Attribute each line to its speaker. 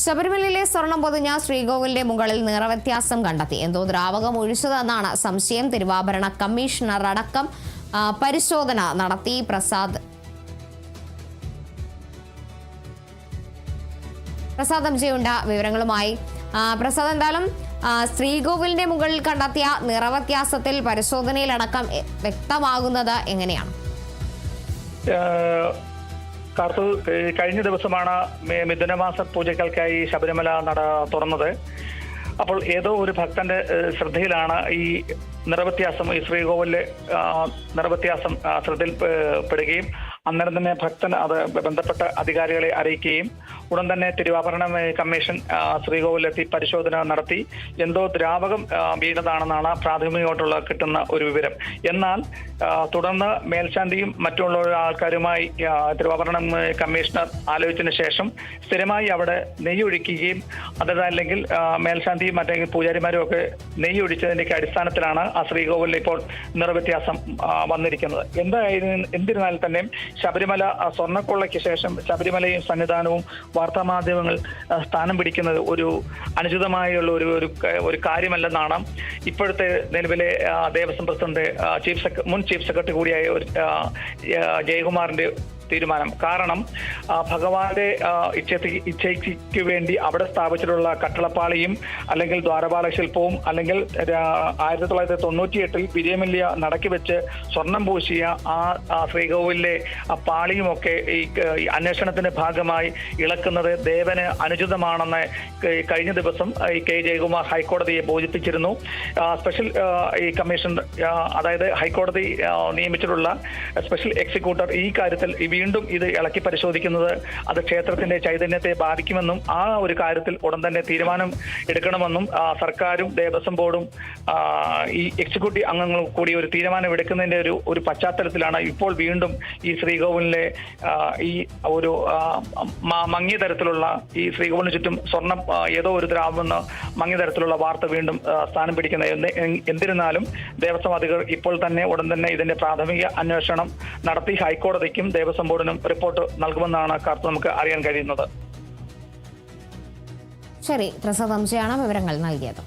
Speaker 1: ശബരിമലയിലെ സ്വർണം പൊതിഞ്ഞ ശ്രീകോവിലിന്റെ മുകളിൽ നിറവ്യത്യാസം കണ്ടെത്തി. എന്തോ ദ്രാവകം ഒഴിച്ചതെന്നാണ് സംശയം. തിരുവാഭരണ കമ്മീഷണർ അടക്കം പരിശോധന നടത്തി. പ്രസാദ് എംജിയുണ്ട് വിവരങ്ങളുമായി. പ്രസാദ്, എന്തായാലും ശ്രീകോവിലിന്റെ മുകളിൽ കണ്ടെത്തിയ നിറവ്യത്യാസത്തിൽ പരിശോധനയിലടക്കം വ്യക്തമാകുന്നത് എങ്ങനെയാണ്?
Speaker 2: കഴിഞ്ഞ ദിവസമാണ് മിഥുനമാസ പൂജകൾക്കായി ശബരിമല നട തുറന്നത്. അപ്പോൾ ഏതോ ഒരു ഭക്തന്റെ ശ്രദ്ധയിലാണ് ഈ നിറവ്യത്യാസം, ഈ ശ്രീകോവിലിലെ നിറവ്യത്യാസം ശ്രദ്ധയിൽപ്പെടുകയും അന്നേരം തന്നെ ഭക്തൻ അത് ബന്ധപ്പെട്ട അധികാരികളെ അറിയിക്കുകയും ഉടൻ തന്നെ തിരുവാഭരണ കമ്മീഷൻ ശ്രീകോവിലെത്തി പരിശോധന നടത്തി. എന്തോ ദ്രാവകം വീണതാണെന്നാണ് പ്രാഥമികമായിട്ടുള്ള കിട്ടുന്ന ഒരു വിവരം. എന്നാൽ തുടർന്ന് മേൽശാന്തിയും മറ്റുള്ള ആൾക്കാരുമായി തിരുവാഭരണ കമ്മീഷണർ ആലോചിച്ചതിന് ശേഷം സ്ഥിരമായി അവിടെ നെയ്യ് ഒഴിക്കുകയും അതല്ലെങ്കിൽ മേൽശാന്തിയും മറ്റെങ്കിൽ പൂജാരിമാരും ഒക്കെ നെയ്യ് ഒഴിച്ചതിന്റെ അടിസ്ഥാനത്തിലാണ് ആ ശ്രീകോവിലിൽ ഇപ്പോൾ നിറവ്യത്യാസം വന്നിരിക്കുന്നത്. എന്നിരുന്നാൽ തന്നെ ശബരിമല സ്വർണ്ണക്കൊള്ളയ്ക്ക് ശേഷം ശബരിമലയും സന്നിധാനവും വാർത്താമാധ്യമങ്ങൾ സ്ഥാനം പിടിക്കുന്നത് ഒരു അനുചിതമായുള്ള ഒരു കാര്യമല്ലെന്നാണ് ഇപ്പോഴത്തെ നിലവിലെ ദേവസ്വം പ്രസിഡന്റ് മുൻ ചീഫ് സെക്രട്ടറി കൂടിയായ ജയകുമാറിന്റെ തീരുമാനം. കാരണം ഭഗവാന്റെ ഇച്ഛയ്ക്ക് വേണ്ടി അവിടെ സ്ഥാപിച്ചിട്ടുള്ള കട്ടളപ്പാളിയും അല്ലെങ്കിൽ ദ്വാരപാല ശില്പവും അല്ലെങ്കിൽ 1998 വിജയമല്യ നടക്കി വെച്ച് സ്വർണം പൂശിയ ആ ശ്രീകോവിലെ ആ പാളിയും ഒക്കെ ഈ അന്വേഷണത്തിന്റെ ഭാഗമായി ഇളക്കുന്നത് ദേവന് അനുചിതമാണെന്ന് കഴിഞ്ഞ ദിവസം ഈ കെ ജയകുമാർ ഹൈക്കോടതിയെ ബോധിപ്പിച്ചിരുന്നു. സ്പെഷ്യൽ ഈ കമ്മീഷൻ, അതായത് ഹൈക്കോടതി നിയമിച്ചിട്ടുള്ള സ്പെഷ്യൽ എക്സിക്യൂട്ടർ ഈ കാര്യത്തിൽ വീണ്ടും ഇത് ഇളക്കി പരിശോധിക്കുന്നത് അത് ക്ഷേത്രത്തിന്റെ ചൈതന്യത്തെ ബാധിക്കുമെന്നും ആ ഒരു കാര്യത്തിൽ ഉടൻ തന്നെ തീരുമാനം എടുക്കണമെന്നും സർക്കാരും ദേവസ്വം ബോർഡും ഈ എക്സിക്യൂട്ടീവ് അംഗങ്ങളും കൂടി ഒരു തീരുമാനം എടുക്കുന്നതിന്റെ ഒരു പശ്ചാത്തലത്തിലാണ് ഇപ്പോൾ വീണ്ടും ഈ ശ്രീകോവിലിലെ ഈ ഒരു മങ്ങിയ തരത്തിലുള്ള ഈ ശ്രീകോവിലിന് ചുറ്റും സ്വർണം ഏതോ ഒരു ദ്രാവെന്ന മങ്ങിയ തരത്തിലുള്ള വാർത്ത വീണ്ടും സ്ഥാനം പിടിക്കുന്നത്. എന്നിരുന്നാലും ദേവസ്വം അധികൃതർ ഇപ്പോൾ തന്നെ ഉടൻ തന്നെ ഇതിന്റെ പ്രാഥമിക അന്വേഷണം നടത്തി ഹൈക്കോടതിക്കും ദേവസ്വം ബോർഡിനും റിപ്പോർട്ട് നൽകുമെന്നാണ് നമുക്ക് അറിയാൻ കഴിയുന്നത്.
Speaker 1: ശരി, പ്രസാദ് എംജിയാണ് വിവരങ്ങൾ നൽകിയത്.